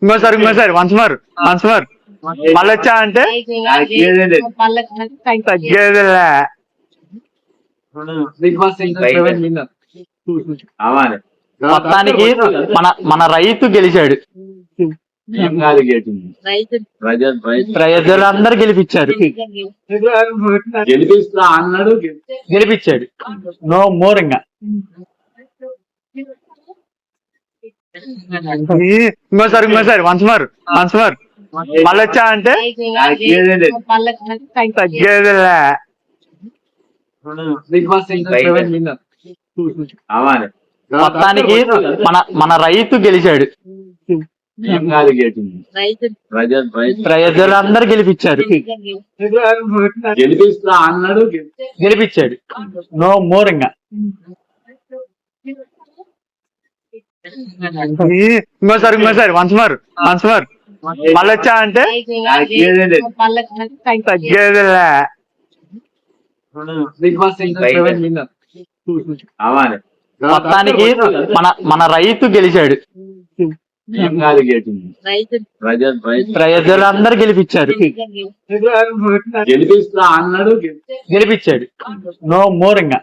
ఇంకోసారి once more మళ్ళీ వచ్చా అంటే తగ్గేదిలే. మొత్తానికి మన రైతు గెలిచాడు. ప్రజలందరూ గెలిపించారు. గెలిపిస్తా అన్నాడు, గెలిపించాడు. నో మోర్ ఇంకా. ఇంకోసారి వన్స్ మోర్ మళ్ళీ వచ్చా అంటే తగ్గేదిలే. మొత్తానికి మన రైతు గెలిచాడు. ప్రజలందరూ గెలిపించారు. గెలిపిస్తా అన్నాడు, గెలిపించాడు. నో మోర్ ఇంకా. ఇంకోసారి వన్స్ మోర్ మళ్ళీ వచ్చా అంటే తగ్గేదిలే. మొత్తానికి మన రైతు గెలిచాడు. ప్రజలందరూ గెలిపించారు. గెలిపిస్తా అన్నాడు, గెలిపించాడు. నో మోర్ ఇంకా.